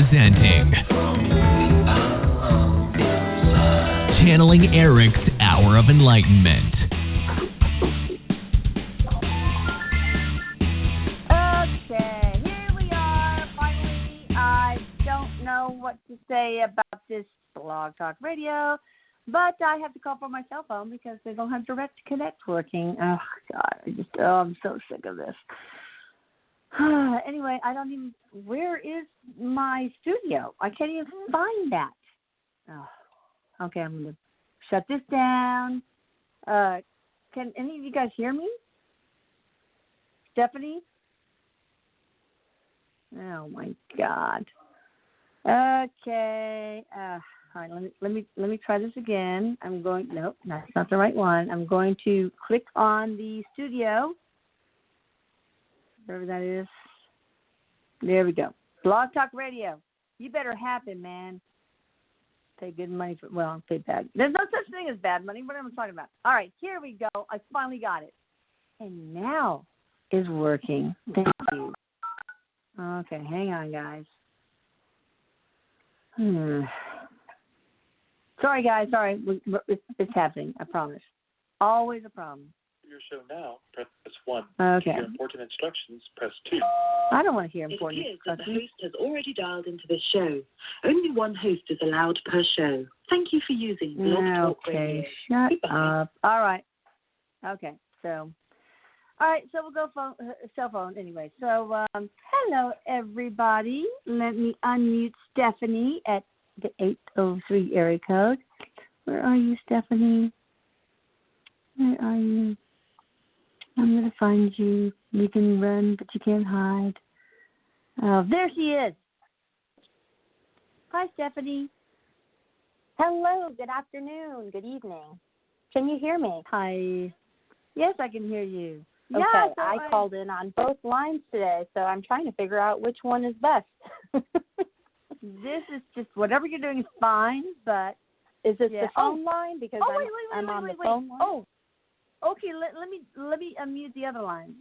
presenting Channeling Erik's Hour of Enlightenment. Okay, here we are. Finally, I don't know what to say about this Blog Talk Radio, but I have to call for my cell phone because they don't have direct connect working. Oh, God, I'm so sick of this. Anyway, where is my studio? I can't even find that. Oh, okay, I'm going to shut this down. Can any of you guys hear me? Stephanie? Oh, my God. Okay. All right, let me try this again. Nope, that's not the right one. I'm going to click on the studio. Whatever that is. There we go. Blog Talk Radio. You better happen, man. Pay good money for, pay bad. There's no such thing as bad money. What am I talking about? All right, here we go. I finally got it. And now is working. Thank you. Okay, hang on, guys. Sorry, guys. Sorry. It's happening. I promise. Always a problem. Your show now, press 1. Okay. To hear important instructions, press 2. I don't want to hear important instructions. instructions. The host has already dialed into this show. Only one host is allowed per show. Thank you for using Blog Talk Radio. Okay, shut Goodbye. up. All right. Okay, so we'll go cell phone anyway. So, hello, everybody. Let me unmute Stephanie at the 803 area code. Where are you, Stephanie? Where are you? I'm going to find you. You can run, but you can't hide. Oh, there she is. Hi, Stephanie. Hello, good afternoon, good evening. Can you hear me? Hi. Yes, I can hear you. Okay, Yeah, so I called in on both lines today, so I'm trying to figure out which one is best. This is just, whatever you're doing is fine, but... Is it the phone line? Because I'm on the phone line. Oh, okay, let me unmute the other line,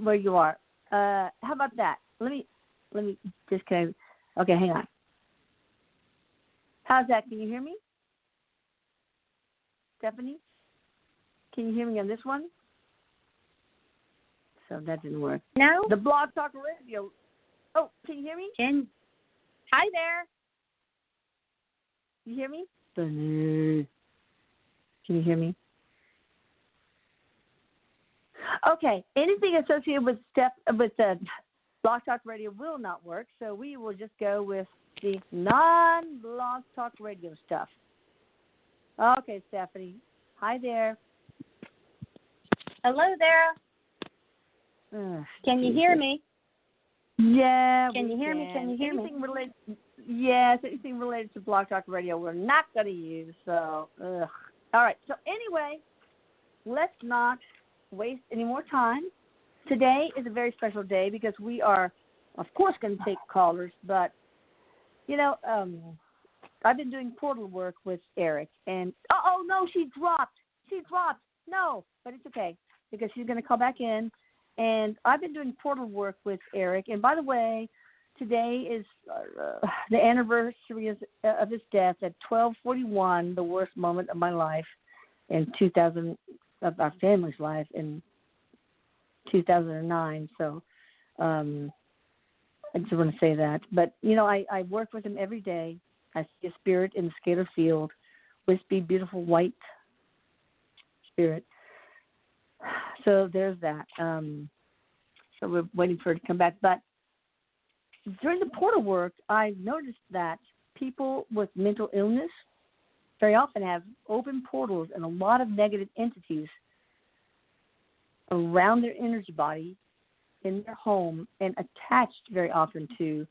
where you are. How about that? Let me disconnect. Okay, hang on. How's that? Can you hear me? Stephanie? Can you hear me on this one? So that didn't work. No? The Blog Talk Radio. Oh, can you hear me? Hi there. You hear me? Can you hear me? Okay. Anything associated with the Blog Talk Radio will not work, so we will just go with the non-Blog Talk Radio stuff. Okay, Stephanie. Hi there. Hello there. Can you hear me? Yeah. Can you hear me? Can you hear me? Anything related to Blog Talk Radio we're not going to use. So, all right. So anyway, let's not waste any more time. Today is a very special day because we are, of course, going to take callers. But, I've been doing portal work with Erik. And, no, she dropped. No, but it's okay because she's going to call back in. And I've been doing portal work with Erik. And by the way, today is the anniversary of his death at 12:41, the worst moment of my life in 2000, of our family's life in 2009. So I just want to say that. But, I work with him every day. I see a spirit in the scalar field, wispy, beautiful white spirit. So there's that. So we're waiting for her to come back. But during the portal work, I noticed that people with mental illness very often have open portals and a lot of negative entities around their energy body in their home and attached very often to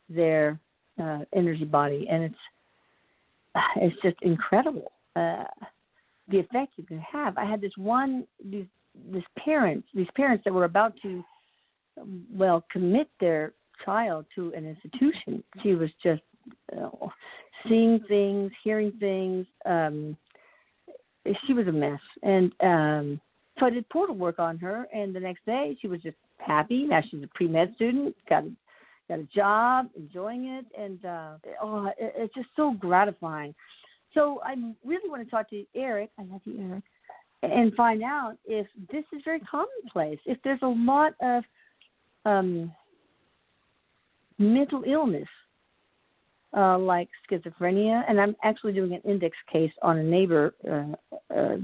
their energy body. And it's just incredible the effect you can have. I had these parents that were about to, commit their child to an institution. She was just seeing things, hearing things. She was a mess. And so I did portal work on her, and the next day she was just happy. Now she's a pre-med student, got got a job, enjoying it, and it's just so gratifying. So I really want to talk to Erik. I love you, Erik. And find out if this is very commonplace, if there's a lot of mental illness, like schizophrenia. And I'm actually doing an index case on a neighbor, a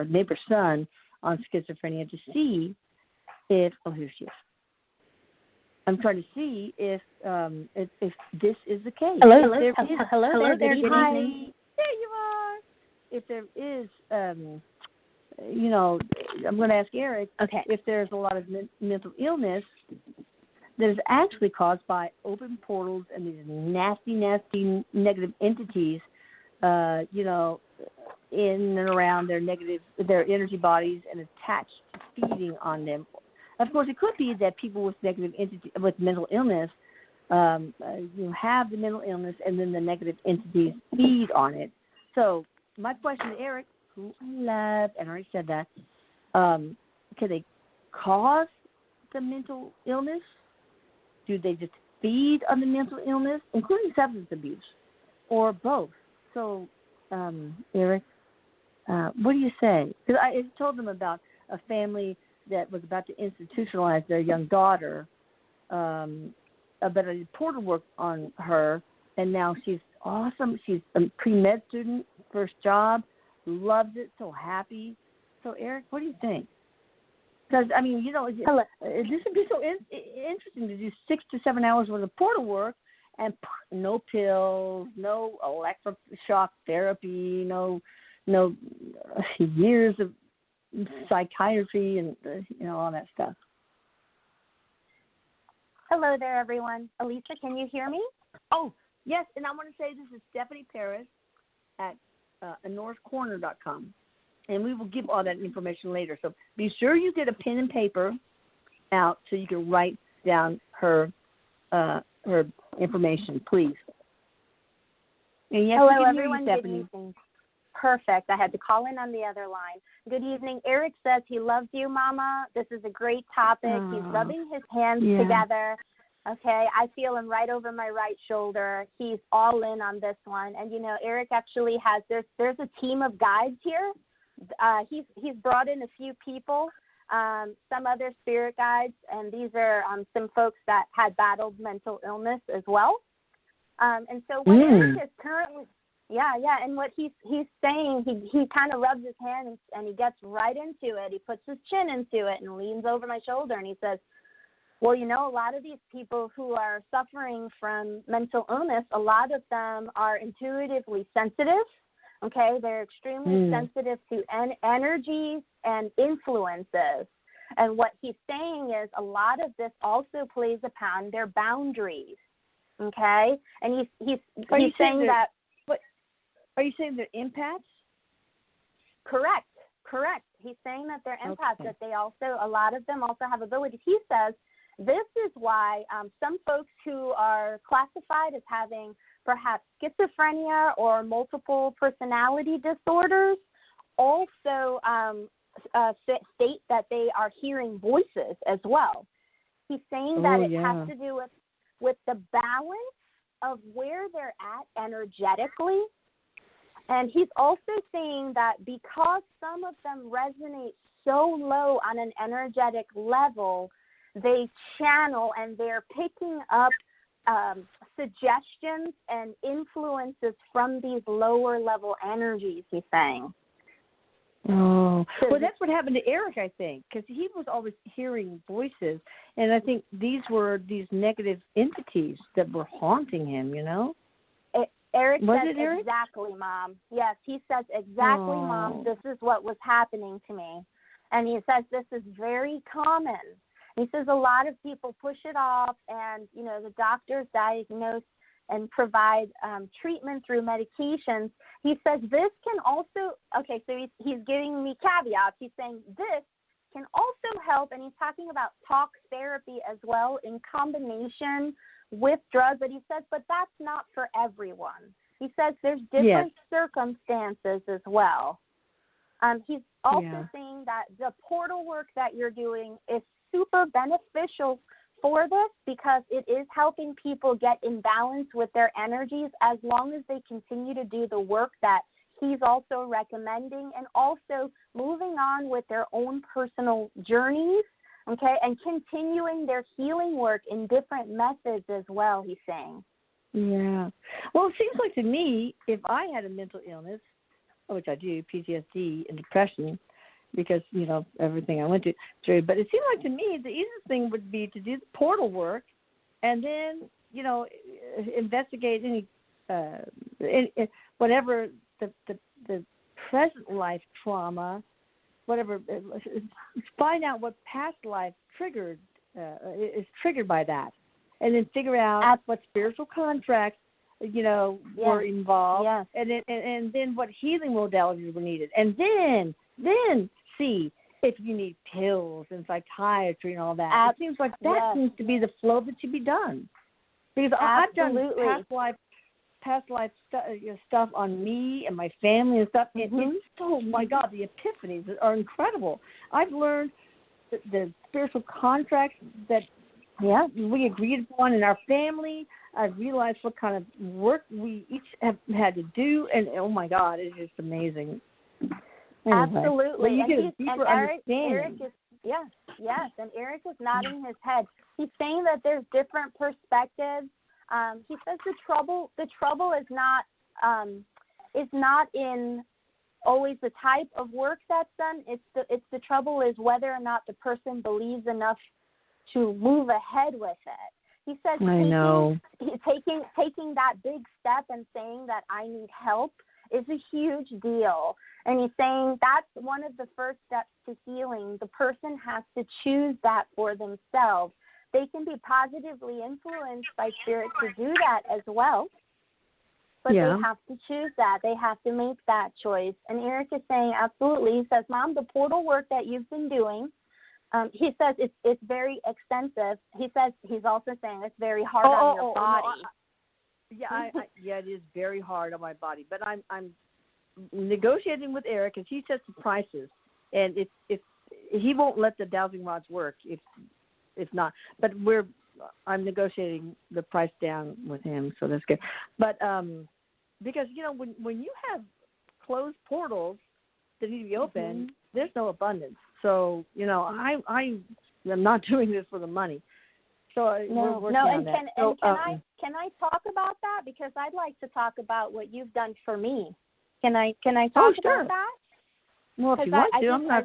neighbor's son on schizophrenia to see if, here she is. I'm trying to see if this is the case. Hello there. Good Hi. evening. There you are. If there is, I'm going to ask Erik if there's a lot of mental illness that is actually caused by open portals and these nasty, nasty negative entities, in and around their energy bodies and attached to feeding on them. Of course, it could be that people with with mental illness, have the mental illness and then the negative entities feed on it. So my question to Erik, who I love, and I already said that, can they cause the mental illness? Do they just feed on the mental illness, including substance abuse, or both? So, Erik, what do you say? Because I told them about a family that was about to institutionalize their young daughter, but I did portal work on her, and now she's awesome. She's a pre-med student, first job, loves it, so happy. So, Erik, what do you think? Because, this would be so interesting to do 6 to 7 hours worth of portal work and no pills, no electroshock therapy, no years of psychiatry and, all that stuff. Hello there, everyone. Alicia, can you hear me? Oh, yes, and I want to say this is Stephanie Perez at AnorsCorner.com. And we will give all that information later. So be sure you get a pen and paper out so you can write down her information, please. And yes, hello, everyone. Good evening. Perfect. I had to call in on the other line. Good evening. Erik says he loves you, Mama. This is a great topic. He's rubbing his hands together. Okay, I feel him right over my right shoulder. He's all in on this one. And, Erik actually has, there's a team of guides here. He's brought in a few people, some other spirit guides, and these are some folks that had battled mental illness as well. And so what Erik is currently, and what he's saying, he kind of rubs his hand and he gets right into it. He puts his chin into it and leans over my shoulder and he says, well, a lot of these people who are suffering from mental illness, a lot of them are intuitively sensitive. Okay, they're extremely sensitive to energies and influences. And what he's saying is a lot of this also plays upon their boundaries. Okay, and he's saying that. What are you saying? They're empaths? Correct. He's saying that they're empaths. That they also, a lot of them also have abilities. He says this is why some folks who are classified as having perhaps schizophrenia or multiple personality disorders also state that they are hearing voices as well. He's saying that it has to do with the balance of where they're at energetically. And he's also saying that because some of them resonate so low on an energetic level, they channel and they're picking up suggestions and influences from these lower level energies, he's saying. Oh, well, that's what happened to Erik, I think, because he was always hearing voices, and I think these were these negative entities that were haunting him, Erik says exactly, Mom. Yes, he says exactly, Mom. This is what was happening to me. And he says this is very common. He says a lot of people push it off and, the doctors diagnose and provide treatment through medications. He says this can also, so he's giving me caveats. He's saying this can also help, and he's talking about talk therapy as well in combination with drugs, but he says, but that's not for everyone. He says there's different circumstances as well. He's also saying that the portal work that you're doing is super beneficial for this because it is helping people get in balance with their energies as long as they continue to do the work that he's also recommending and also moving on with their own personal journeys, okay, and continuing their healing work in different methods as well, he's saying. Yeah. Well, it seems like to me, if I had a mental illness, which I do, PTSD and depression, because, you know, everything I went through, but it seemed like to me the easiest thing would be to do the portal work and then, you know, investigate any whatever the present life trauma, whatever, find out what past life is triggered by that. And then figure out what spiritual contracts, you know, were involved, and then what healing modalities were needed, and then see if you need pills and psychiatry and all that. It seems like that seems to be the flow that should be done. Because I've done past life stuff on me and my family and stuff. And it's, oh my God, the epiphanies are incredible. I've learned the spiritual contracts that we agreed upon in our family. I've realized what kind of work we each have had to do, and oh my God, it's just amazing. Anyway, absolutely. You get a deeper understanding. Eric is, yes, and Erik is nodding his head. He's saying that there's different perspectives. He says the trouble is not in always the type of work that's done. It's the trouble is whether or not the person believes enough to move ahead with it. He says taking that big step and saying that I need help is a huge deal. And he's saying that's one of the first steps to healing. The person has to choose that for themselves. They can be positively influenced by spirit to do that as well. But they have to choose that. They have to make that choice. And Erik is saying absolutely. He says, Mom, the portal work that you've been doing, he says it's very extensive. He says he's also saying it's very hard on your body. No, it is very hard on my body. But I'm negotiating with Erik, because he sets the prices, and if he won't let the dowsing rods work if not. But I'm negotiating the price down with him, so that's good. But because you know when you have closed portals that need to be open, there's no abundance. So, you know, I am not doing this for the money. So we're working on that. Can I talk about that? Because I'd like to talk about what you've done for me. Can I talk about that? Well, if you want to, I'm not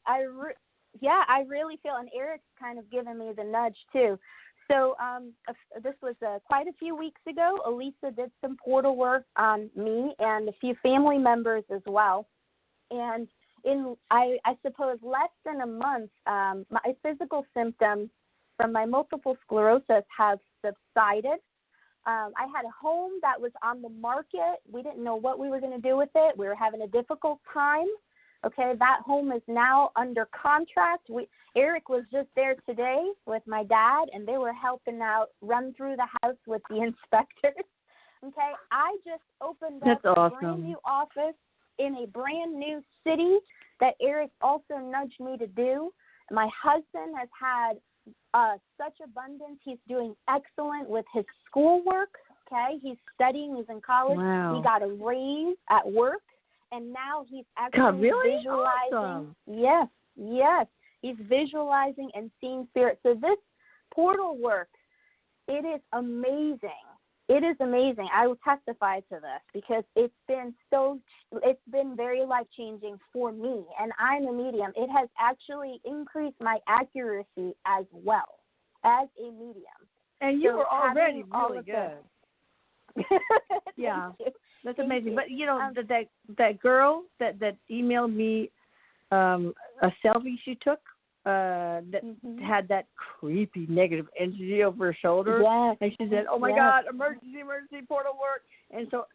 I really feel, and Erik's kind of given me the nudge too. So this was quite a few weeks ago. Elisa did some portal work on me and a few family members as well. And in, I suppose, less than a month, my physical symptoms from my multiple sclerosis have subsided. I had a home that was on the market. We didn't know what we were going to do with it. We were having a difficult time. Okay, that home is now under contract. Erik was just there today with my dad, and they were helping out run through the house with the inspectors. Okay, I just opened up a brand new office in a brand new city that Erik also nudged me to do. My husband has had such abundance. He's doing excellent with his schoolwork. Okay, he's studying. He's in college. Wow. He got a raise at work, and now he's actually visualizing. Awesome. Yes. He's visualizing and seeing spirit. So this portal work, it is amazing. It is amazing. I will testify to this because it's been very life-changing for me, and I'm a medium. It has actually increased my accuracy as well as a medium. And you were already really good. Yeah, that's amazing. But you know, that girl that emailed me a selfie she took that had that creepy negative energy over her shoulder. Yes. And she said, oh, my God, emergency portal work. And so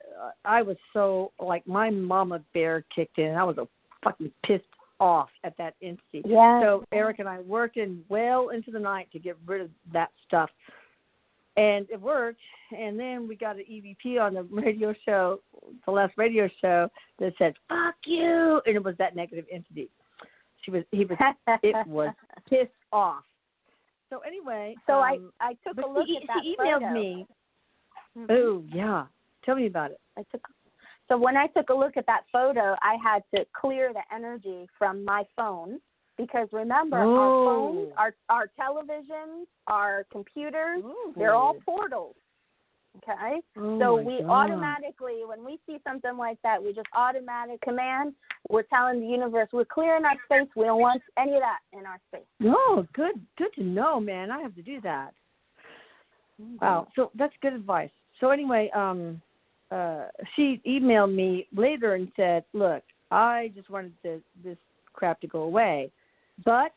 I was so, like, my mama bear kicked in. I was fucking pissed off at that entity. Yes. So Erik and I worked in well into the night to get rid of that stuff. And it worked. And then we got an EVP on the radio show, the last radio show, that said, fuck you. And it was that negative entity. It was pissed off. So anyway, I took a look at that she emailed photo. me. Mm-hmm. Oh yeah, tell me about it. So when I took a look at that photo, I had to clear the energy from my phone because remember, our phones, our televisions, our computers, they're all portals. Okay? So we automatically, when we see something like that, we just automatic command. We're telling the universe, we're clearing our space. We don't want any of that in our space. No, good to know, man. I have to do that. Mm-hmm. Wow. So that's good advice. So anyway, she emailed me later and said, look, I just wanted this crap to go away. But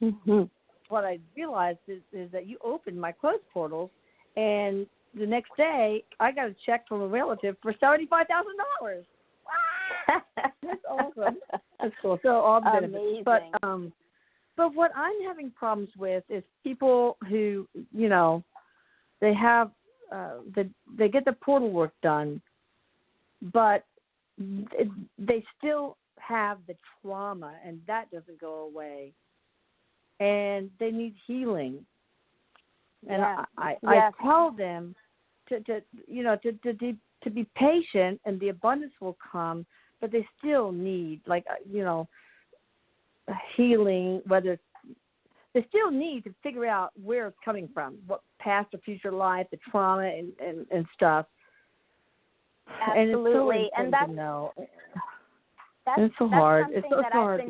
what I realized is that you opened my closed portals, and the next day I got a check from a relative for $75,000. Wow. That's awesome. That's cool. So all the benefits. But what I'm having problems with is people who, they have they get the portal work done, but they still have the trauma, and that doesn't go away. And they need healing. And I tell them to be patient, and the abundance will come. But they still need, healing. They still need to figure out where it's coming from, what past or future life, the trauma and stuff. Absolutely, and that's so hard. It's so hard.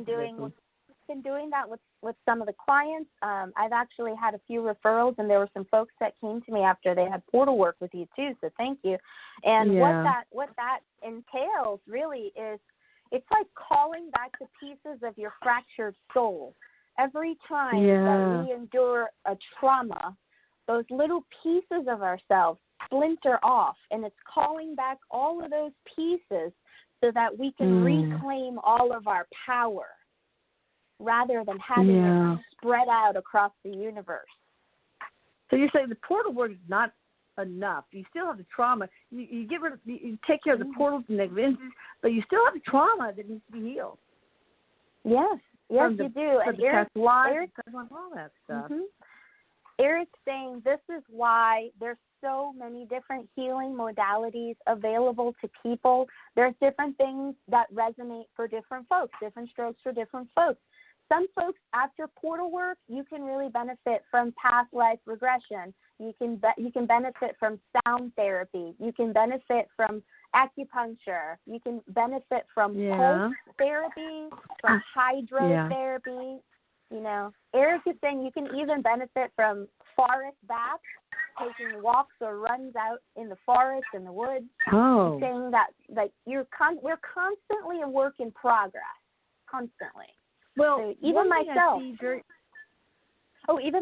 Been doing that with some of the clients. I've actually had a few referrals, and there were some folks that came to me after they had portal work with you too. So thank you. And what that entails really is it's like calling back the pieces of your fractured soul. Every time that we endure a trauma, those little pieces of ourselves splinter off, and it's calling back all of those pieces so that we can reclaim all of our power, rather than having it spread out across the universe. So you're saying the portal work is not enough. You still have the trauma. You get rid of, you take care of the portals and negative energies, but you still have the trauma that needs to be healed. Yes, you do. And Eric's all that stuff. Eric's saying this is why there's so many different healing modalities available to people. There's different things that resonate for different folks, different strokes for different folks. Some folks, after portal work, you can really benefit from past life regression. You can benefit from sound therapy. You can benefit from acupuncture. You can benefit from pulse therapy, from hydrotherapy. Eric is saying you can even benefit from forest baths, taking walks or runs out in the forest, in the woods. Oh. He's saying that we're constantly a work in progress, constantly. Well, so even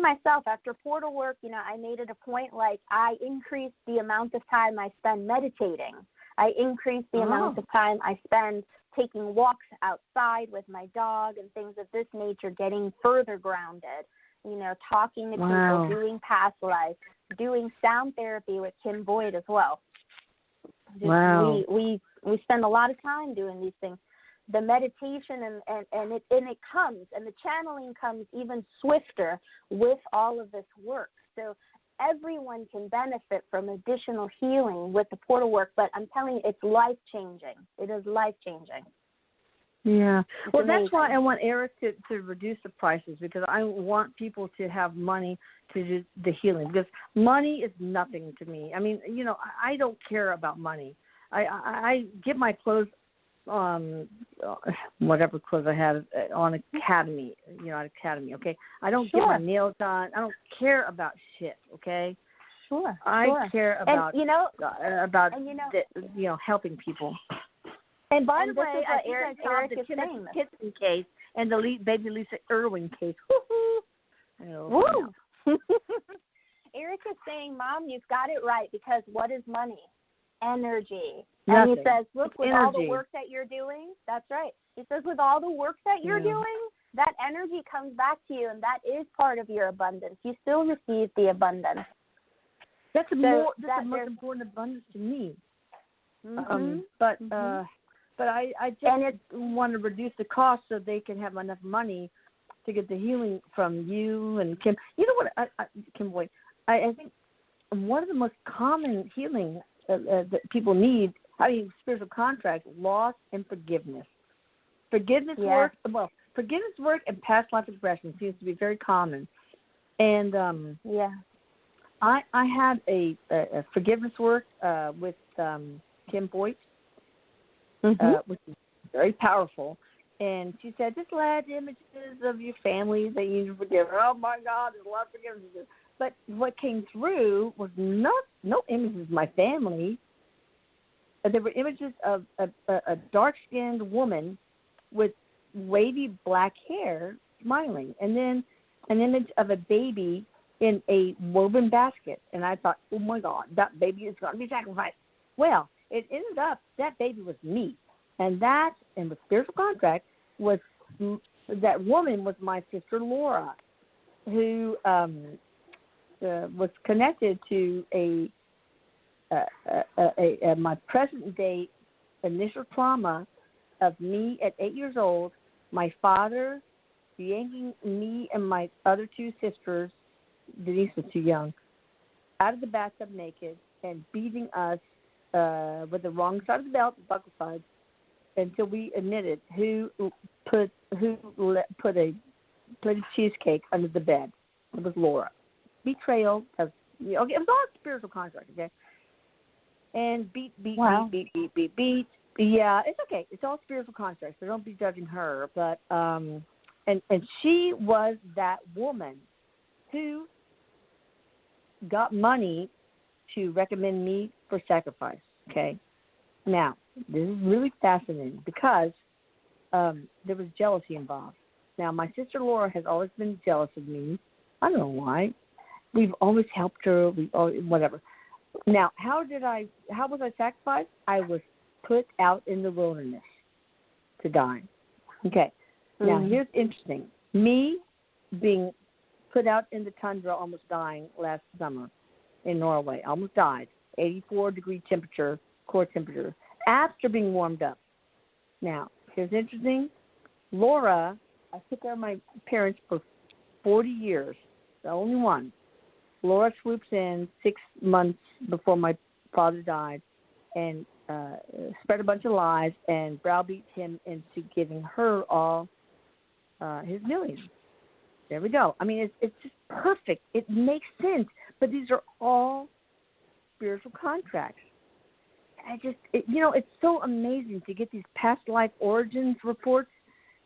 myself, after portal work, I made it a point, I increased the amount of time I spend meditating. I increased the amount of time I spend taking walks outside with my dog and things of this nature, getting further grounded, talking to people, doing past life, doing sound therapy with Kim Boyd as well. We spend a lot of time doing these things. The meditation and it comes, and the channeling comes even swifter with all of this work. So everyone can benefit from additional healing with the portal work, but I'm telling you, it's life-changing. It is life-changing. Yeah. Well, that's why I want Eric to reduce the prices, because I want people to have money to do the healing, because money is nothing to me. I mean, I don't care about money. I get my clothes, whatever clothes I have on Academy, at Academy, okay? I don't get my nails done. I don't care about shit, okay? I care about, helping people. And by the way, I think I found the Timothy Kitson case and the baby Lisa Irwin case. Woo! Eric is saying, Mom, you've got it right, because what is money? Energy. Nothing. And he says, look, with all the work that you're doing, that's right. He says, with all the work that you're doing, that energy comes back to you, and that is part of your abundance. You still receive the abundance. That's the most important abundance to me. But I just want to reduce the cost so they can have enough money to get the healing from you and Kim. You know what, Kim Boyd, I think one of the most common healing that people need, spiritual contracts, loss and forgiveness. Forgiveness work and past life regression seems to be very common. And I had a forgiveness work with Kim Boyd, which is very powerful. And she said, just let images of your family that you forgive. Oh, my God, there's a lot of forgiveness. But what came through was no images of my family. There were images of a dark-skinned woman with wavy black hair smiling, and then an image of a baby in a woven basket. And I thought, oh, my God, that baby is going to be sacrificed. Well, it ended up that baby was me. And that, in the spiritual contract, was that woman was my sister Laura, who was connected to my present day initial trauma of me at 8 years old, my father yanking me and my other two sisters, Denise was too young, out of the bathtub naked and beating us with the wrong side of the belt, the buckle side, until we admitted who put a plate of cheesecake under the bed. It was Laura. Betrayal. Okay, it was all a spiritual contract, okay? And beat. Yeah, it's okay. It's all spiritual contracts, so don't be judging her. But and she was that woman who got money to recommend me for sacrifice, okay? Now, this is really fascinating because there was jealousy involved. Now, my sister Laura has always been jealous of me. I don't know why. We've always helped her. Whatever. Now, how was I sacrificed? I was put out in the wilderness to die. Okay. Now, here's interesting. Me being put out in the tundra, almost dying last summer in Norway. Almost died. 84-degree temperature, core temperature, after being warmed up. Now, here's interesting. Laura, I took care of my parents for 40 years, the only one. Laura swoops in 6 months before my father died and spread a bunch of lies and browbeat him into giving her all his millions. There we go. I mean, it's just perfect. It makes sense. But these are all spiritual contracts. It's so amazing to get these past life origins reports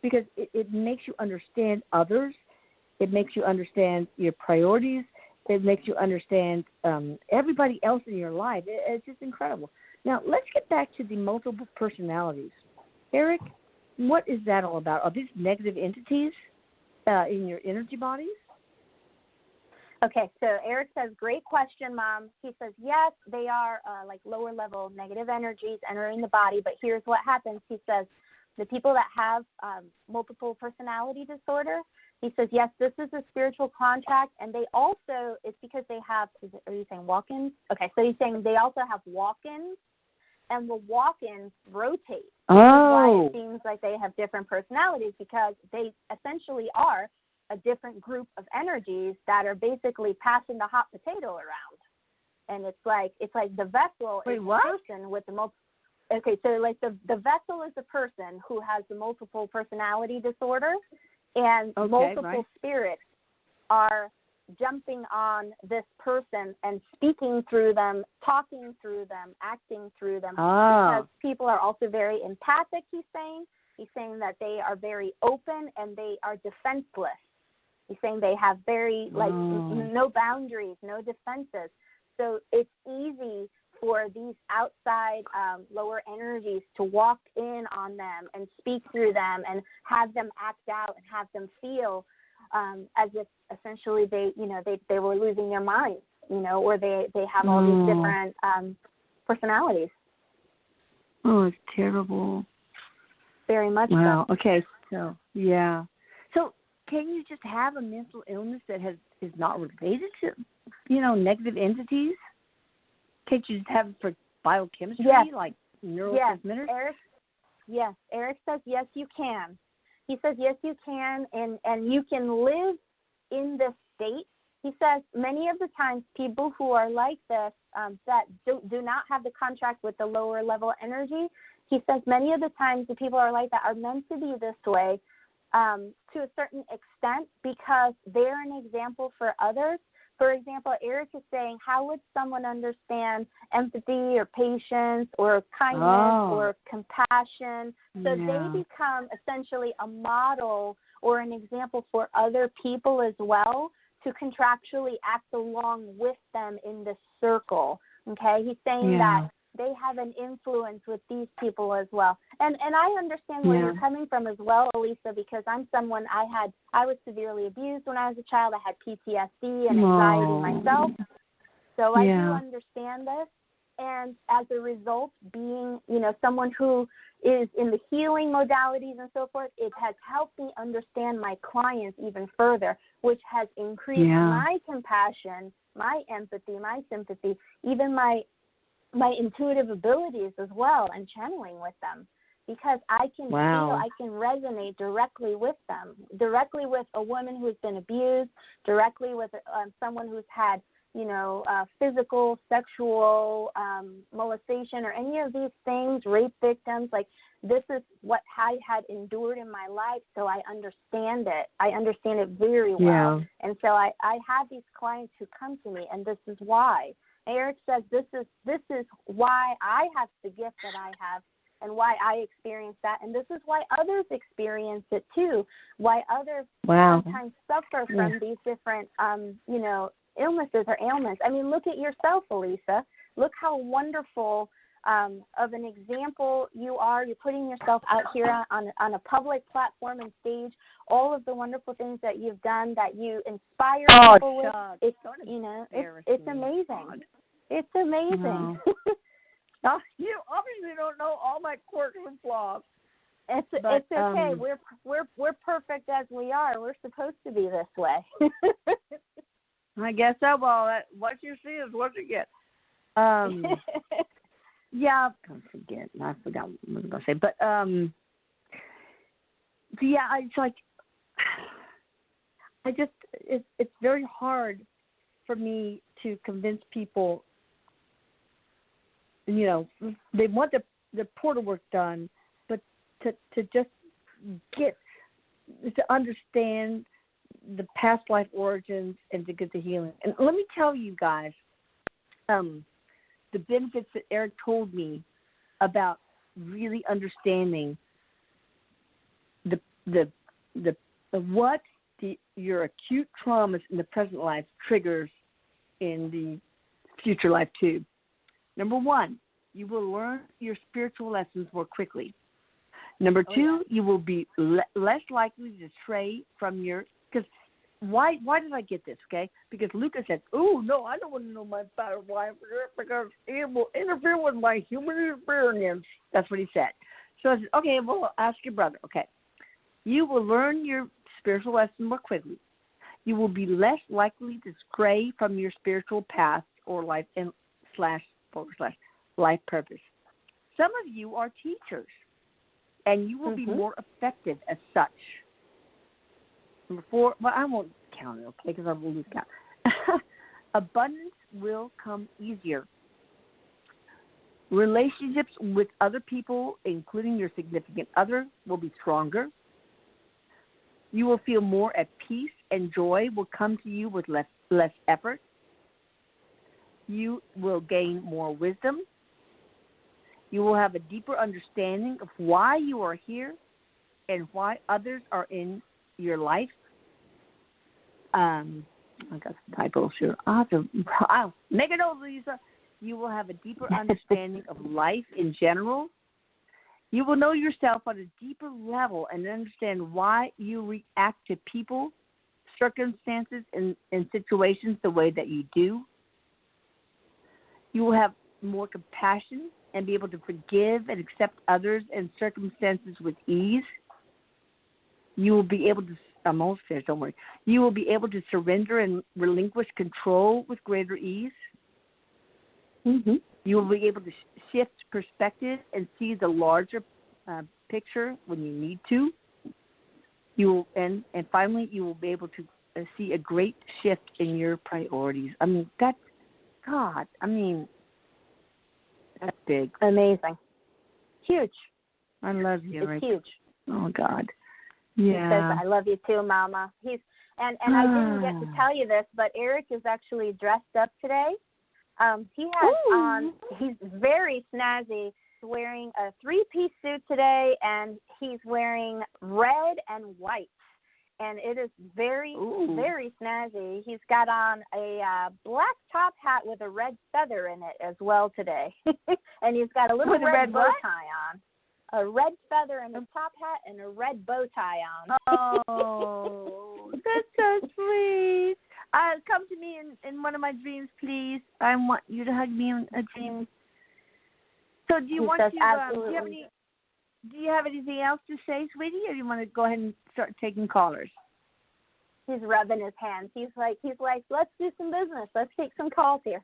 because it makes you understand others. It makes you understand your priorities. It makes you understand everybody else in your life. It's just incredible. Now, let's get back to the multiple personalities. Erik, what is that all about? Are these negative entities in your energy bodies? Okay, so Erik says, great question, Mom. He says, yes, they are like lower level negative energies entering the body, but here's what happens. He says, the people that have multiple personality disorder, he says, yes, this is a spiritual contract, and they also, it's because they have, are you saying walk-ins? Okay, so he's saying they also have walk-ins, and the walk-ins rotate. Oh. Why it seems like they have different personalities, because they essentially are a different group of energies that are basically passing the hot potato around. And it's like the vessel is the person with the multiple. Okay, so like the vessel is the person who has the multiple personality disorder, and multiple spirits are jumping on this person and speaking through them, talking through them, acting through them. Because people are also very empathic, he's saying. He's saying that they are very open and they are defenseless. He's saying they have very, no boundaries, no defenses. So it's easy for these outside lower energies to walk in on them and speak through them and have them act out and have them feel as if essentially they were losing their minds, or they have all these different personalities. Oh, it's terrible. Very much so. Okay, so, yeah. So can you just have a mental illness that is not related to, negative entities? Can't you just have it for biochemistry, like neurotransmitters? Yes, Erik says, yes, you can. He says, yes, you can, and you can live in this state. He says many of the times people who are like this, that do not have the contract with the lower level energy, he says many of the times the people are like that are meant to be this way to a certain extent because they're an example for others. For example, Erik is saying, how would someone understand empathy or patience or kindness or compassion? So they become essentially a model or an example for other people as well to contractually act along with them in this circle. Okay, he's saying that they have an influence with these people as well. And I understand where you're coming from as well, Elisa, because I'm someone I was severely abused when I was a child. I had PTSD and anxiety myself. So I do understand this. And as a result, being, someone who is in the healing modalities and so forth, it has helped me understand my clients even further, which has increased my compassion, my empathy, my sympathy, even my intuitive abilities as well, and channeling with them, because I can feel, I can resonate directly with them, directly with a woman who's been abused, directly with someone who's had, physical, sexual molestation or any of these things, rape victims. Like, this is what I had endured in my life, so I understand it. I understand it very well. And so I have these clients who come to me, and this is why. Erik says this is why I have the gift that I have and why I experience that. And this is why others experience it too, why others sometimes suffer from these different, illnesses or ailments. I mean, look at yourself, Elisa. Look how wonderful of an example you are. You're putting yourself out here on a public platform and stage. All of the wonderful things that you've done, that you inspire people with. It's amazing. It's amazing. You obviously don't know all my quirks and flaws. It's okay. We're perfect as we are. We're supposed to be this way. I guess so. Well, what you see is what you get. I forgot what I was going to say. But, it's like, it's very hard for me to convince people, they want the portal work done, but to just to understand the past life origins and to get the healing. And let me tell you guys, the benefits that Erik told me about really understanding your acute traumas in the present life triggers in the future life too. Number one, you will learn your spiritual lessons more quickly. Number two, you will be less likely to stray from your. Because why did I get this? Okay, because Lucas said, "Oh no, I don't want to know my past life because it will interfere with my human experience." That's what he said. So I said, "Okay, well, ask your brother." Okay, you will learn your spiritual lesson more quickly. You will be less likely to stray from your spiritual path or life / life purpose. Some of you are teachers, and you will be more effective as such. Number four, well, I won't count it, okay, because I will lose count. Abundance will come easier. Relationships with other people, including your significant other, will be stronger. You will feel more at peace, and joy will come to you with less effort. You will gain more wisdom. You will have a deeper understanding of why you are here and why others are in your life. I got some typos here. I'll make it over, Lisa. You will have a deeper understanding of life in general. You will know yourself on a deeper level and understand why you react to people, circumstances, and situations the way that you do. You will have more compassion and be able to forgive and accept others and circumstances with ease. You will be able to, I'm almost finished, don't worry. You will be able to surrender and relinquish control with greater ease. Mm-hmm. You will be able to shift perspective and see the larger picture when you need to. and finally you will be able to see a great shift in your priorities. I mean, that's big. Amazing. Huge. I love you, Erik. It's huge. Oh, God. Yeah. He says, I love you too, Mama. And I didn't get to tell you this, but Erik is actually dressed up today. He has on, he's very snazzy. He's wearing a 3-piece suit today, and he's wearing red and white. And it is very, very snazzy. He's got on a black top hat with a red feather in it as well today. And he's got a little red bow tie on. A red feather in the top hat and a red bow tie on. Oh, that's so sweet. Come to me in one of my dreams, please. I want you to hug me in a dream. So do you want to, do you have anything else to say, sweetie, or do you want to go ahead and start taking callers? He's rubbing his hands. He's like, let's do some business. Let's take some calls here.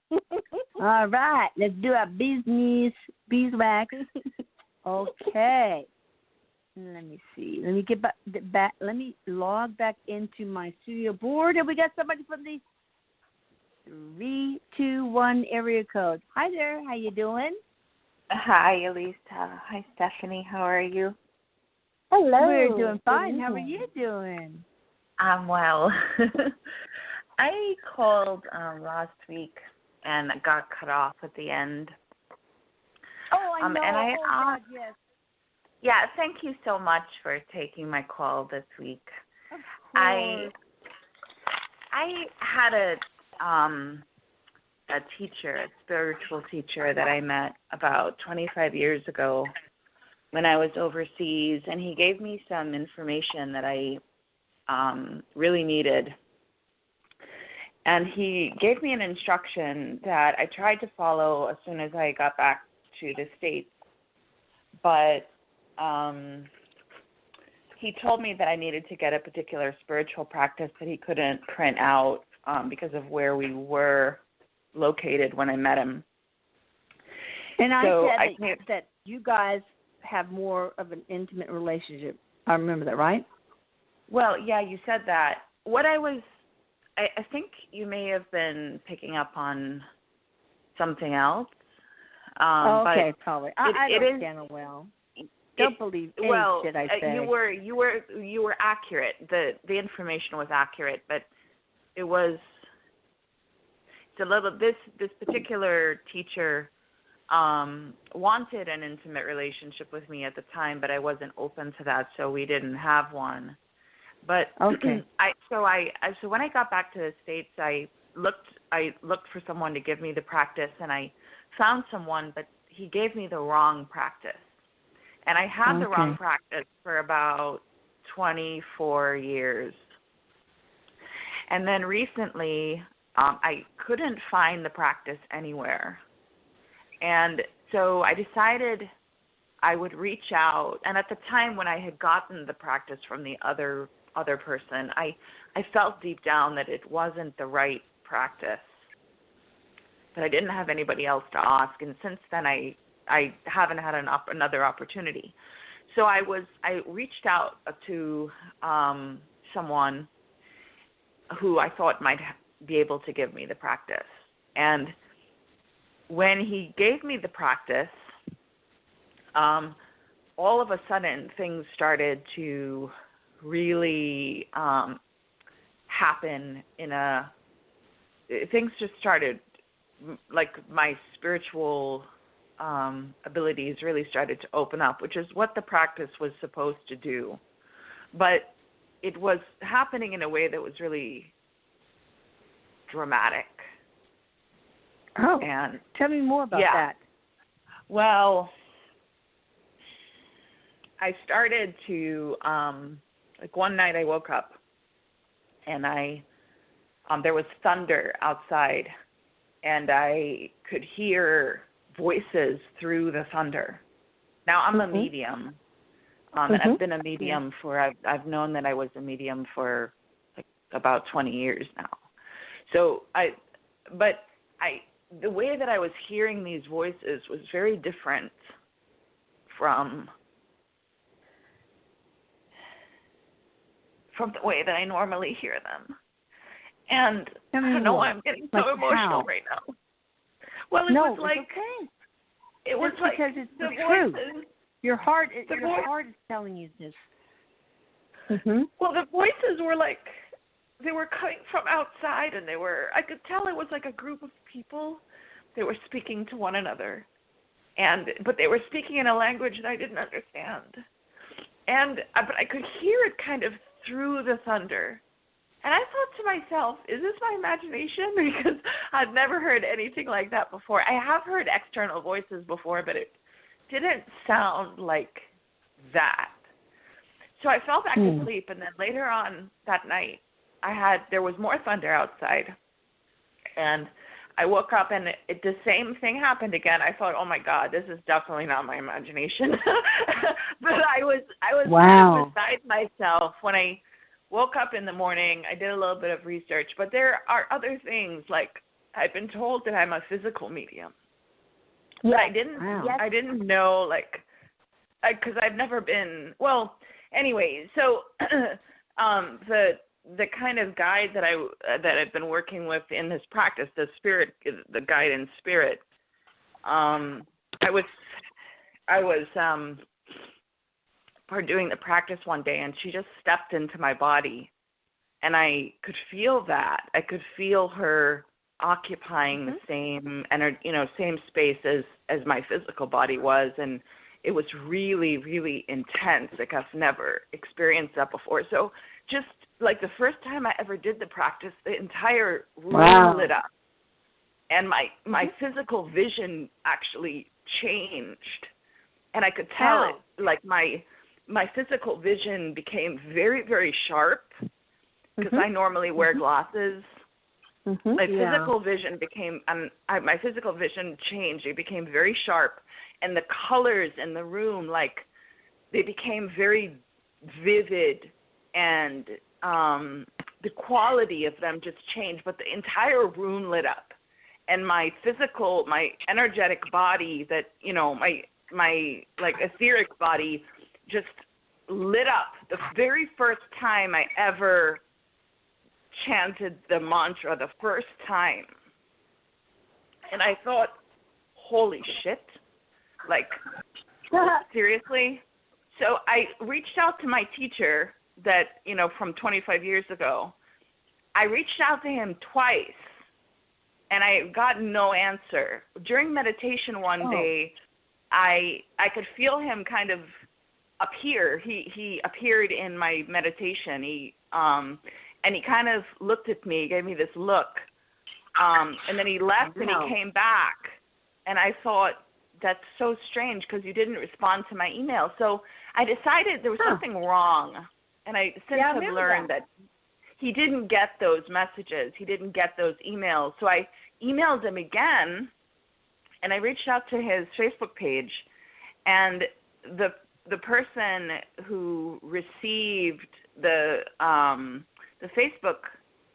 All right, let's do our business, beeswax. Okay. Let me see. Let me get back. Let me log back into my studio board, and we got somebody from the 321 area code. Hi there. How you doing? Hi, Elise. Hi, Stephanie. How are you? Hello. We're doing fine. How are you doing? I'm well. I called last week and got cut off at the end. Oh, I know. And God, yes. Yeah, thank you so much for taking my call this week. Of course. I had a teacher, a spiritual teacher that I met about 25 years ago when I was overseas, and he gave me some information that I really needed. And he gave me an instruction that I tried to follow as soon as I got back to the States, but he told me that I needed to get a particular spiritual practice that he couldn't print out because of where we were located when I met him. And I said that you guys have more of an intimate relationship. I remember that, right? Well, yeah, you said that. I think you may have been picking up on something else. Okay, but probably. I don't stand well. Don't believe any shit I say. You were accurate. The information was accurate, but it was. It's a little. This particular teacher wanted an intimate relationship with me at the time, but I wasn't open to that, so we didn't have one. But okay. So when I got back to the States, I looked for someone to give me the practice, and I found someone, but he gave me the wrong practice. And I had the wrong practice for about 24 years. And then recently, I couldn't find the practice anywhere. And so I decided I would reach out. And at the time when I had gotten the practice from the other person, I felt deep down that it wasn't the right practice. But I didn't have anybody else to ask. And since then, I haven't had another opportunity. So I reached out to someone who I thought might be able to give me the practice. And when he gave me the practice, all of a sudden things started to really happen things just started, like my spiritual abilities really started to open up, which is what the practice was supposed to do. But it was happening in a way that was really dramatic. Oh, and tell me more about that. Well, I started to, like one night I woke up and there was thunder outside and I could hear voices through the thunder. Now I'm a medium, and I've been a medium I've known that I was a medium for like about 20 years now. So the way that I was hearing these voices was very different from from the way that I normally hear them. And I don't know why I'm getting so emotional right now. Well, it was like, it's okay. It was it's like because it's the voices, truth. Your heart is telling you this. Mm-hmm. Well, the voices were like, they were coming from outside, and I could tell it was like a group of people. They were speaking to one another, but they were speaking in a language that I didn't understand. But I could hear it kind of through the thunder. And I thought to myself, is this my imagination? Because I'd never heard anything like that before. I have heard external voices before, but it didn't sound like that. So I fell back to sleep, and then later on that night, there was more thunder outside. And I woke up, and the same thing happened again. I thought, oh, my God, this is definitely not my imagination. But I was kind of beside myself when I woke up in the morning. I did a little bit of research, but there are other things, like I've been told that I'm a physical medium. But I didn't know, like, because I've never been, well, anyway, so the kind of guide that I've been working with in this practice, the guide in spirit, I was doing the practice one day, and she just stepped into my body, and I could feel that. I could feel her occupying the same same space as my physical body was, and it was really, really intense. Like I've never experienced that before. So just like the first time I ever did the practice, the entire room lit up, and my physical vision actually changed, and I could tell it. Like my physical vision became very, very sharp, because I normally wear glasses. My physical vision my physical vision changed. It became very sharp, and the colors in the room, like, they became very vivid, and the quality of them just changed. But the entire room lit up, and my energetic body, that my like etheric body, just lit up the very first time I ever chanted the mantra, the first time. And I thought, holy shit, like, seriously? So I reached out to my teacher that, from 25 years ago. I reached out to him twice, and I got no answer. During meditation one day, I could feel him kind of appear. He appeared in my meditation. And he kind of looked at me, gave me this look, and then he left and he came back. And I thought, that's so strange, because you didn't respond to my email. So I decided there was something wrong, and I since have learned that he didn't get those messages. He didn't get those emails. So I emailed him again, and I reached out to his Facebook page, and the person who received the Facebook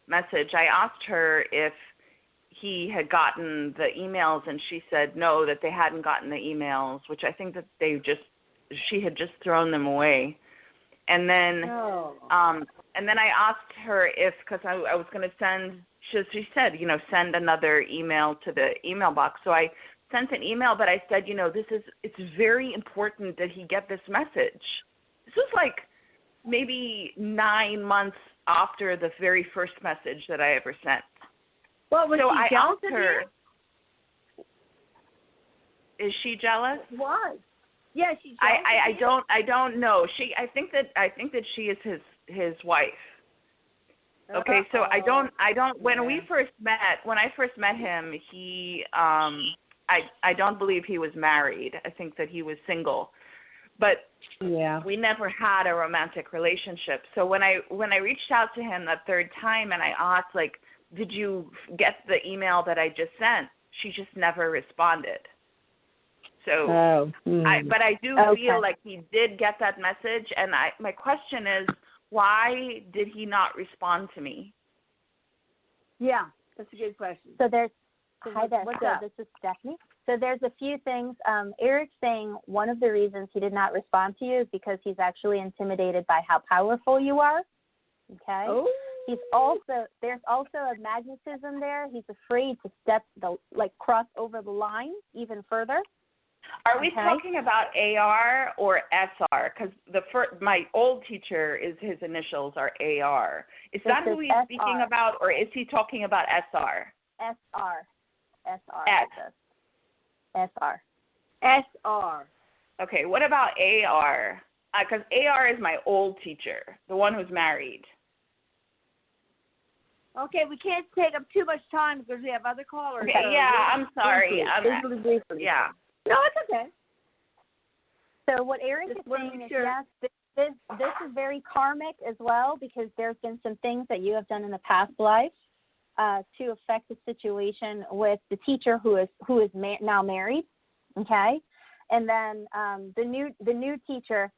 message, I asked her if he had gotten the emails, and she said no, that they hadn't gotten the emails, which I think that she had just thrown them away. And then and then I asked her because I was going to send, she said, send another email to the email box. So I sent an email, but I said, it's very important that he get this message. This was like maybe 9 months after the very first message that I ever sent. Well, was she jealous of you? Is she jealous? Was. Yeah, she's jealous. I don't know. I think that she is his wife. Okay, so I don't when I first met him, he I don't believe he was married. I think that he was single. But we never had a romantic relationship. So when I reached out to him that third time and I asked, like, did you get the email that I just sent? She just never responded. So, but I do feel like he did get that message. And my question is, why did he not respond to me? Yeah, that's a good question. So hi there. What's up? This is Stephanie. So there's a few things. Eric's saying one of the reasons he did not respond to you is because he's actually intimidated by how powerful you are. Okay. Oh. There's also a magnetism there. He's afraid to cross over the line even further. Are we talking about AR or SR? Because my old teacher, his initials are AR. Is that who he's SR. speaking about, or is he talking about SR? SR. Okay, what about AR? Because AR is my old teacher, the one who's married. Okay, we can't take up too much time because we have other callers. Okay, yeah, I'm sorry. Briefly. Yeah. No, it's okay. So what Erik is saying is, yes, this is very karmic as well, because there's been some things that you have done in the past life to affect the situation with the teacher who is now married, okay? And then the new teacher,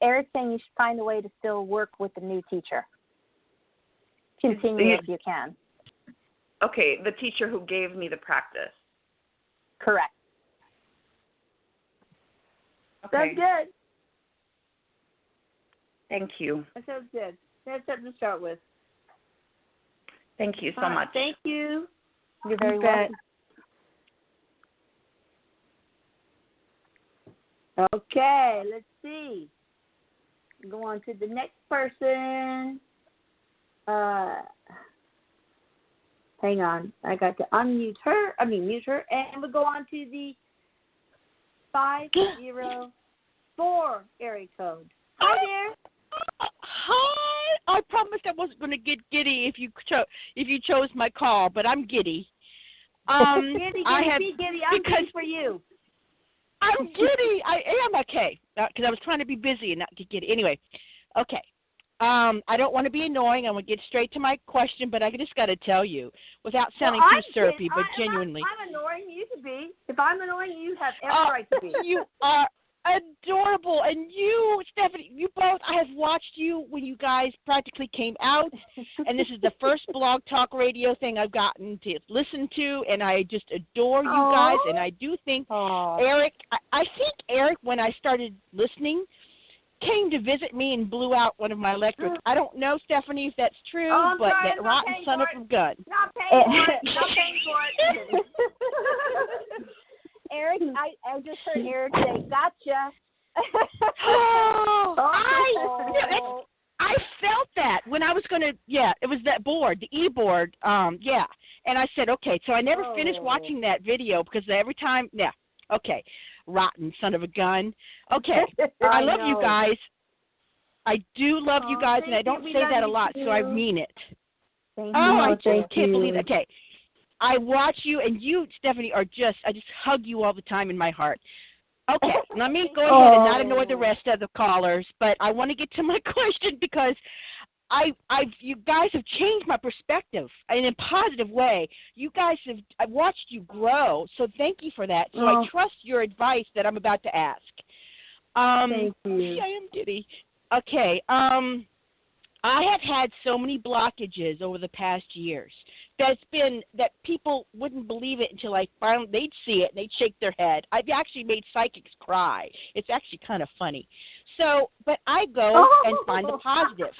Erik's saying you should find a way to still work with the new teacher. Continue if you can. Okay, the teacher who gave me the practice. Correct. Okay. Sounds good. Thank you. That sounds good. That's something to start with. Thank you so much. Thank you. You're very welcome. Okay, let's see. Go on to the next person. Hang on. I got to mute her, and we'll go on to the 504 area code. Hi there. Hi. I promised I wasn't going to get giddy if you chose my call, but I'm giddy. Giddy. I'm giddy for you. I'm giddy. I am okay because I was trying to be busy and not get giddy. Anyway, okay. I don't want to be annoying. I want to get straight to my question, but I just got to tell you, without sounding too syrupy, but genuinely. I'm annoying. You can be. If I'm annoying, you have every right to be. You are adorable. And you, Stephanie, you both, I have watched you when you guys practically came out, and this is the first Blog Talk Radio thing I've gotten to listen to, and I just adore you guys, and I do think Erik, I think Erik, when I started listening, came to visit me and blew out one of my electrics. I don't know, Stephanie, if that's true, but that rotten son of a gun. Not paying for it. Not paying for it. Erik, I just heard Erik say, gotcha. I felt that when I was going to, it was that board, the e-board, and I said, okay, so I never finished watching that video because every time, okay, rotten son of a gun. Okay, I love you guys. I do love you guys, and I don't say that a lot, so I mean it. I just can't believe it. Okay. I watch you, and you, Stephanie, I just hug you all the time in my heart. Okay, let me go ahead and not annoy the rest of the callers, but I want to get to my question because you guys have changed my perspective in a positive way. I've watched you grow, so thank you for that. So I trust your advice that I'm about to ask. Thank you. I am giddy. Okay, I have had so many blockages over the past years that people wouldn't believe it until they'd see it and they'd shake their head. I've actually made psychics cry. It's actually kind of funny. So, but I go and find the positive.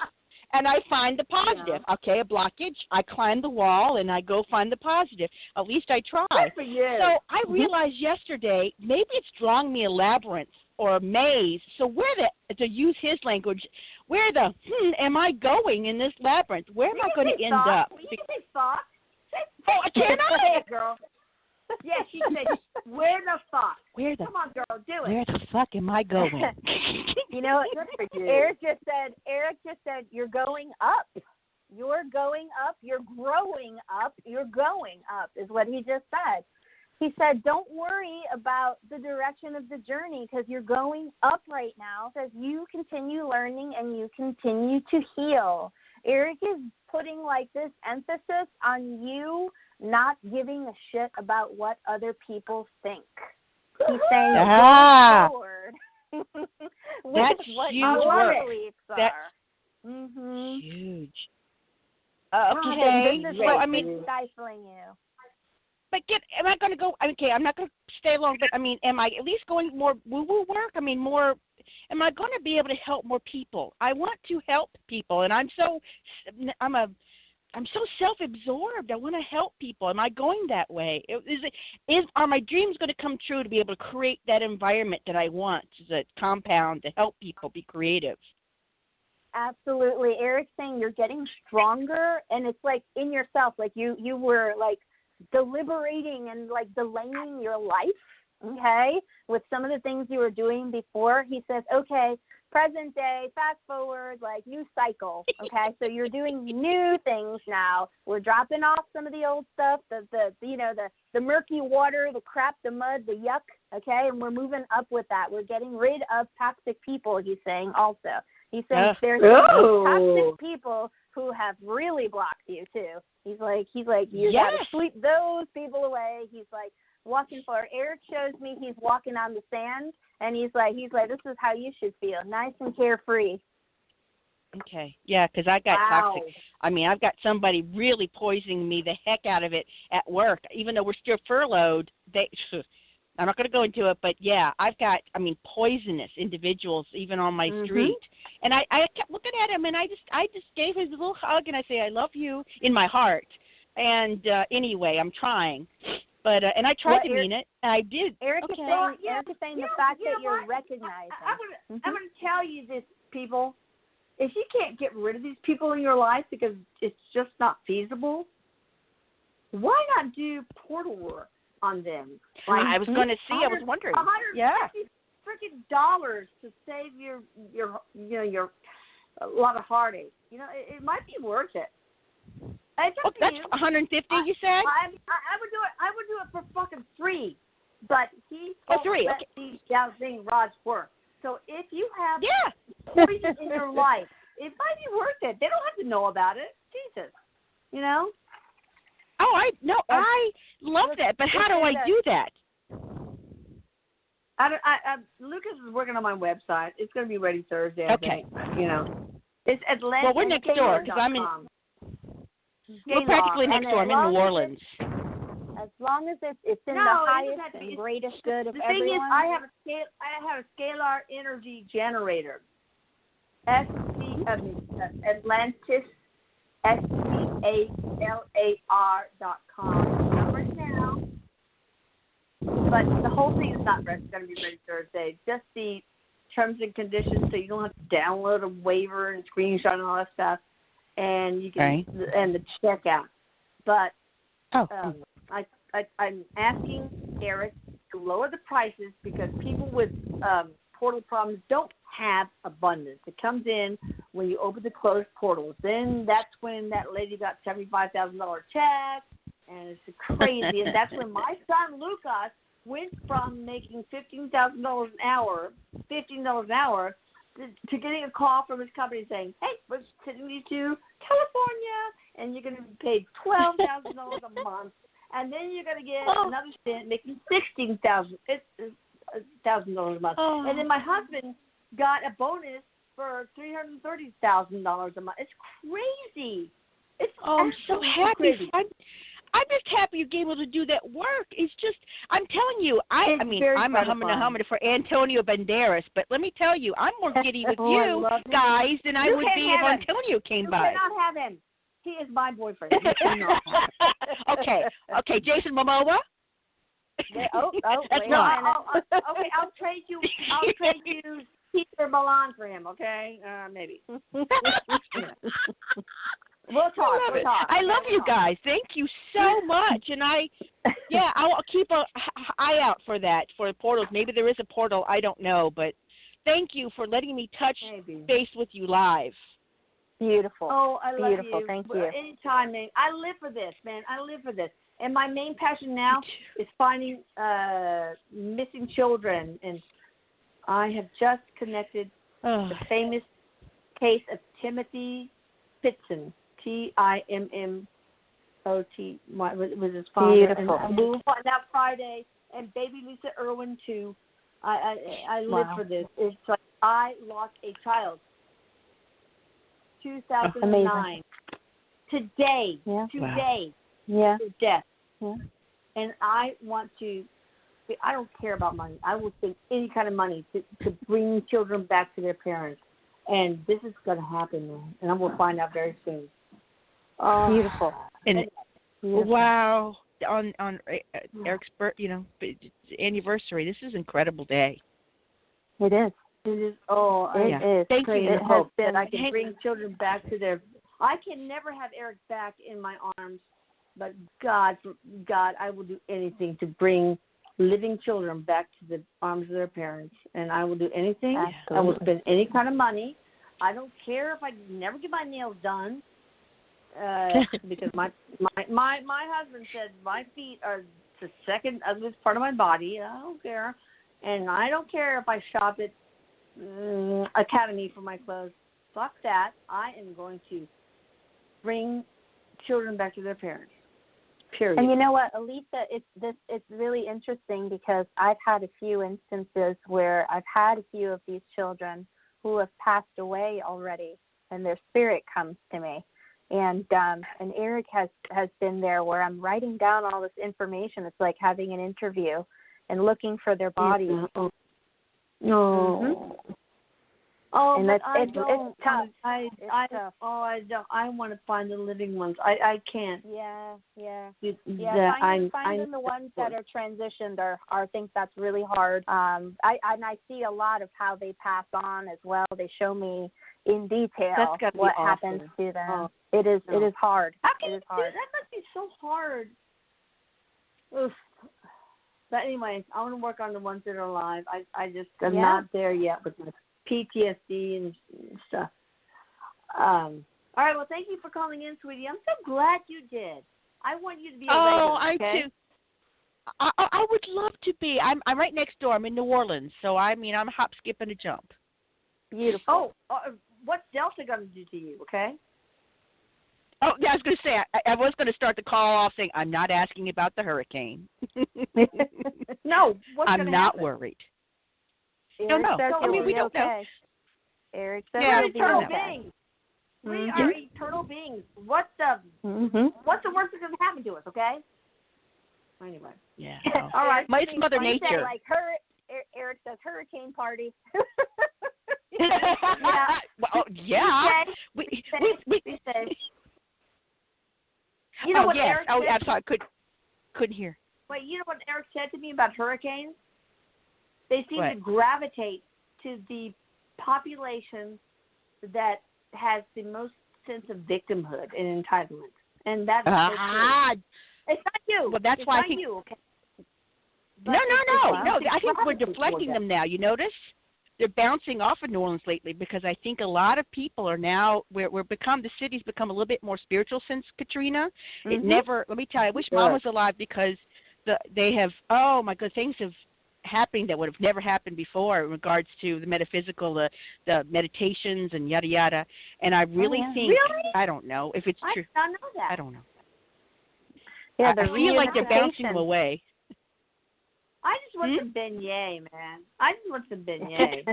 And I find the positive. Yeah. Okay, a blockage. I climb the wall and I go find the positive. At least I try. Good for you. So I realized yesterday maybe it's drawing me a labyrinth or a maze. So to use his language, where am I going in this labyrinth? Where am I going to end up? You can say fuck. Can I? Say it, girl. Yeah, she said, where the fuck? Come on, girl, do it. Where the fuck am I going? You know, Erik just said, you're going up. You're going up. You're growing up. You're going up is what he just said. He said, don't worry about the direction of the journey because you're going up right now as you continue learning and you continue to heal. Erik is putting this emphasis on you not giving a shit about what other people think. He's saying go forward. That's huge work. That's huge. Okay. Well, I mean, stifling you. But am I going to go? Okay, I'm not going to stay long. But I mean, am I at least going more woo-woo work? I mean, more am I going to be able to help more people? I want to help people, and I'm so self-absorbed. I want to help people. Am I going that way? Are my dreams going to come true to be able to create that environment that I want, as a compound to help people be creative? Absolutely. Eric's saying you're getting stronger, and it's like in yourself, like you were like deliberating and like delaying your life, okay, with some of the things you were doing before. He says, okay, present day, fast forward, like new cycle, okay? So you're doing new things now. We're dropping off some of the old stuff, the murky water, the crap, the mud, the yuck, okay? And we're moving up with that. We're getting rid of toxic people, he's saying also. He's saying there's toxic people who have really blocked you too. He's like you got to sweep those people away. He's like walking forward. Erik shows me he's walking on the sand, and he's like this is how you should feel, nice and carefree. Okay, yeah, because I got toxic. I mean, I've got somebody really poisoning me the heck out of it at work, even though we're still furloughed. I'm not going to go into it, but yeah, I've got, poisonous individuals even on my street. And I kept looking at him, and I just gave him a little hug, and I say, I love you in my heart. And anyway, I'm trying. But and I tried to mean it, and I did. Erik is saying the fact that you're recognizing. I'm going to tell you this, people. If you can't get rid of these people in your life because it's just not feasible, why not do portal work on them? Like, I was going to see. I was wondering. $150 freaking to save your a lot of heartache. It might be worth it. That's $150. You said? I would do it. I would do it for fucking free. But he free. Let these dowsing rods work. So if you have poison in your life, it might be worth it. They don't have to know about it. Jesus, Oh, I love that. But how do I do that? Lucas is working on my website. It's going to be ready Thursday. Okay. It's Atlanta. Well, we're next door because I'm in. We're practically next door. I'm in New Orleans. As long as it's in the highest and greatest good of everyone. The thing is, I have a scalar energy generator. Atlantis, SCALAR.com. Not right now. But the whole thing is not going to be ready Thursday. Just the terms and conditions, so you don't have to download a waiver and screenshot and all that stuff, and you can and the checkout. But I'm asking Erik to lower the prices because people with portal problems don't have abundance. It comes in when you open the closed portals. Then that's when that lady got $75,000 check, and it's crazy. And that's when my son Lucas went from making $15,000 an hour, to getting a call from his company saying, hey, we're sending you to California, and you're going to be paid $12,000 a month. And then you're going to get another stint making $16,000 a month. And then my husband got a bonus for $330,000 a month. It's crazy. I'm so happy. Crazy. I'm just happy you're able to do that work. It's just, I'm telling you, I'm a hummer for Antonio Banderas, but let me tell you, I'm more giddy with you guys than I would be if Antonio came by. You cannot have him. He is my boyfriend. You cannot have him. Okay, Jason Momoa? That's not. Okay, I'll trade you Peter Milan for him, okay? Maybe. We'll talk. I love you guys. Thank you so much. And I'll keep an eye out for that, for portals. Maybe there is a portal. I don't know. But thank you for letting me touch base with you live. Beautiful. Oh, I love Beautiful. you. Thank you. Anytime, man. I live for this, man. I live for this. And my main passion now is finding missing children. And I have just connected the famous case of Timothy Pitson. Timmot was his father. Beautiful. And we will find out Friday. And baby Lisa Irwin too. I live for this. It's like I lost a child. 2009. Amazing. Today. Yeah. Today. Yeah. To death. Yeah. And I want to care about money. I will spend any kind of money to bring children back to their parents. And this is going to happen, man. And I'm going to find out very soon. Beautiful. And beautiful. Wow. On Eric's anniversary. This is an incredible day. It is. It is. Oh, it is. Thank you. It has been. That I can bring children back to their. I can never have Erik back in my arms, but God, I will do anything to bring living children back to the arms of their parents, and I will do anything. Absolutely. I will spend any kind of money. I don't care if I never get my nails done, because my husband said my feet are the second ugliest part of my body. I don't care, and I don't care if I shop at Academy for my clothes. Fuck that. I am going to bring children back to their parents. Period. And you know what, Elisa, it's really interesting because I've had a few instances where I've had a few of these children who have passed away already, and their spirit comes to me. And Erik has been there where I'm writing down all this information. It's like having an interview and looking for their bodies. No. Mm-hmm. Oh, and but it's tough. I don't. I want to find the living ones. I can't. Yeah. Finding the ones that are transitioned are I think that's really hard. I see a lot of how they pass on as well. They show me in detail what happens to them. Oh. It is hard. How can it you is hard. That must be so hard. Oof. But anyways, I want to work on the ones that are alive. I just am not there yet with my PTSD and stuff. All right. Well, thank you for calling in, sweetie. I'm so glad you did. I want you to be a regular. Oh, I okay? too. I would love to be. I'm right next door. I'm in New Orleans, so I'm a hop, skip, and a jump. Beautiful. Oh, what's Delta going to do to you? Okay. Oh, yeah, I was going to say, I was going to start the call off saying I'm not asking about the hurricane. No, what's I'm not worried. Erik No. says I mean, we don't know. Erik says we're he'll be eternal okay. beings. We are eternal beings. What's the worst that's going to happen to us? Okay. Anyway. Yeah. All right. It's Mother Nature. Like Erik says hurricane party. Yeah. Well, yeah. We You know what yes. Erik said? I'm sorry. Couldn't hear. Wait, you know what Erik said to me about hurricanes? They seem What? to gravitate to the population that has the most sense of victimhood and entitlement, and that's it's not you. Well, that's it's why not I think you. Okay. No. I think we're deflecting them now. You notice? They're bouncing off of New Orleans lately because I think a lot of people are now the city's become a little bit more spiritual since Katrina. It never. Let me tell you, I wish Mom was alive because they have. Oh my God, things have happening that would have never happened before in regards to the metaphysical, the meditations and yada yada. And I really think I don't know if it's true. I don't know that. I don't know. Yeah, I feel like they're bouncing them away. I just want some beignet, man. I just want some beignet.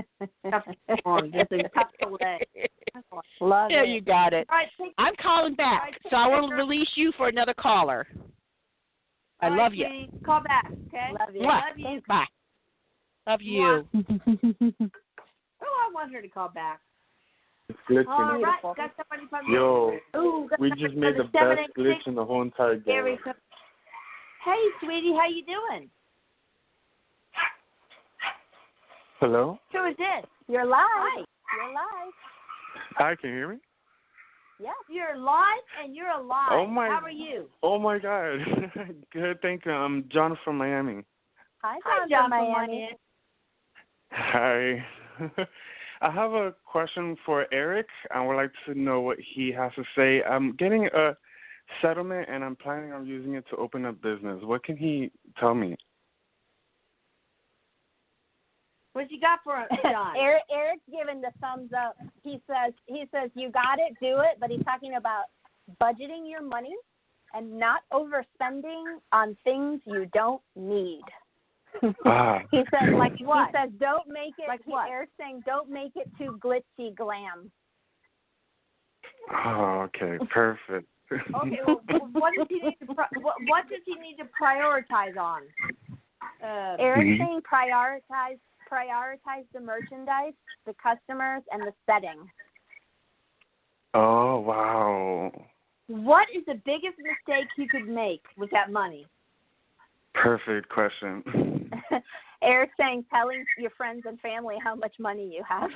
Just a couple of Love Yeah, it. you got it. All right, I'm calling back, so I will release you for another caller. I love you. Sweetie. Call back, okay? Love you. Mwah. Love you. Bye. Love you. I want her to call back. Glitching. All right, got somebody from Yo, Ooh, got we somebody just from made the best 786. glitch in the whole entire game. Hey, sweetie, how you doing? Hello? Who is this? You're live. Hi. You're live. Hi, can you hear me? Yes. You're live and you're alive. Oh my. How are you? Oh my God. Good, thank you. I'm John from Miami. Hi, John from from Miami. Hi. I have a question for Erik. I would like to know what he has to say. I'm getting a settlement and I'm planning on using it to open a business. What can he tell me? What you got for John? Erik's giving the thumbs up. He says you got it, do it, but he's talking about budgeting your money and not overspending on things you don't need. He says like what? He says don't make it. Like what? Erik's saying don't make it too glitzy glam. Oh, okay, perfect. Okay, well, what does he need to what does he need to prioritize on? Eric's saying prioritize the merchandise, the customers, and the setting. Oh, wow. What is the biggest mistake you could make with that money? Perfect question. Eric's saying telling your friends and family how much money you have.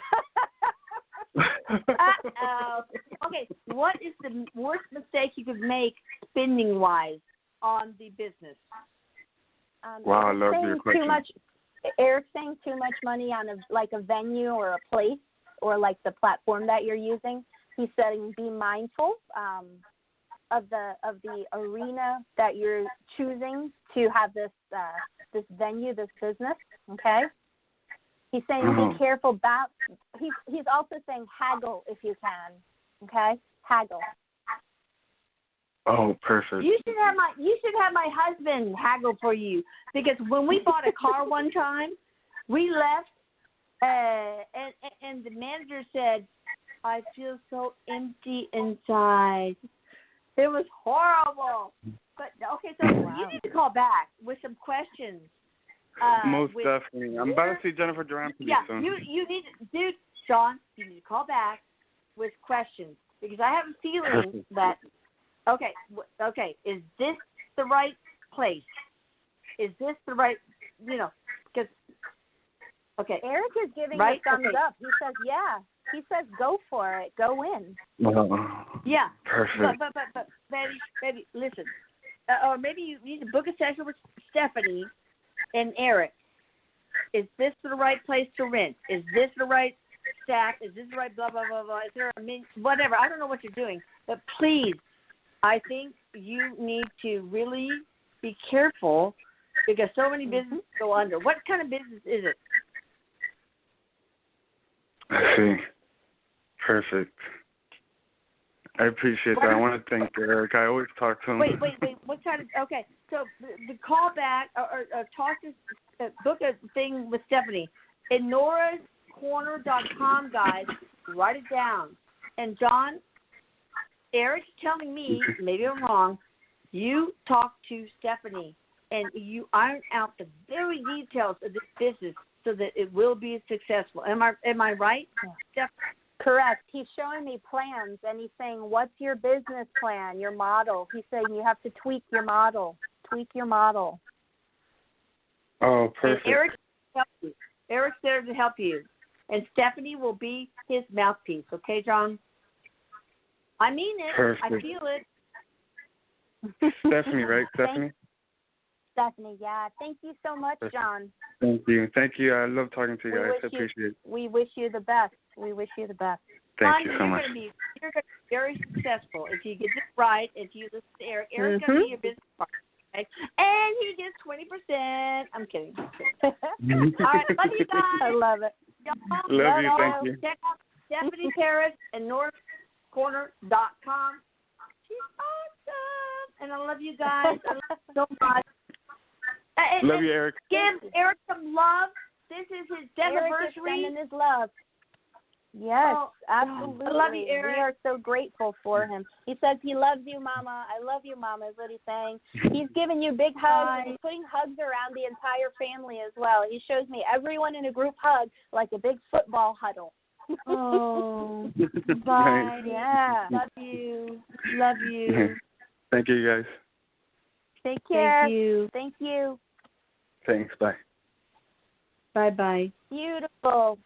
Uh-oh. Okay, what is the worst mistake you could make spending-wise on the business? Wow, I love your question. Eric's saying too much money on a venue or a place or like the platform that you're using. He's saying be mindful of the arena that you're choosing to have this venue, this business. Okay. He's saying be careful about. He's also saying haggle if you can. Okay, haggle. Oh, perfect. You should have my husband haggle for you, because when we bought a car one time, we left and the manager said, "I feel so empty inside." It was horrible. But okay, so you need to call back with some questions. Most definitely. I'm about to see Jennifer Duran pretty soon. You need to, Sean, you need to call back with questions, because I have a feeling that, okay, is this the right place? Is this the right, because, okay. Eric is giving a thumbs up. He says, yeah. He says, go for it. Go in. Yeah. Perfect. But baby, listen. Or maybe you need to book a session with Stephanie and Erik. Is this the right place to rent? Is this the right staff? Is this the right blah, blah, blah, blah? Is there whatever. I don't know what you're doing. But please, I think you need to really be careful, because so many businesses go under. What kind of business is it? I see. Perfect. I appreciate that. I want to thank Erik. I always talk to him. Wait. What kind of? Okay, so the call back or talk to book a thing with Stephanie. In norascorner.com, guys. Write it down. And John, Erik's telling me, maybe I'm wrong, you talk to Stephanie and you iron out the very details of this business so that it will be successful. Am I right, Stephanie? Correct. He's showing me plans, and he's saying, what's your business plan, your model? He's saying you have to tweak your model. Oh, perfect. And Erik's there to help you. And Stephanie will be his mouthpiece. Okay, John? I mean it. Perfect. I feel it. Stephanie, right? Stephanie? Stephanie, yeah. Thank you so much, John. Thank you. I love talking to you guys. I appreciate it. We wish you the best. Thank you so You're much. You're going to be very successful if you get this right. If you listen to Erik, Erik's going to be your business partner. Okay? And he gets 20%. I'm kidding. All right, love you guys. I love it. Love you. Thank you. Check out Stephanie Perez and northcorner.com. She's awesome. And I love you guys. I love you so much. Love you, Erik. Give Erik some love. This is his anniversary. Erik is sending his love. Yes, absolutely. I love you, Erik. We are so grateful for him. He says he loves you, Mama. I love you, Mama, is what he's saying. He's giving you big hugs, and he's putting hugs around the entire family as well. He shows me everyone in a group hug like a big football huddle. Oh, bye. Yeah. Love you. Thank you, guys. Take care. Thank you. Thanks. Bye. Bye-bye. Beautiful.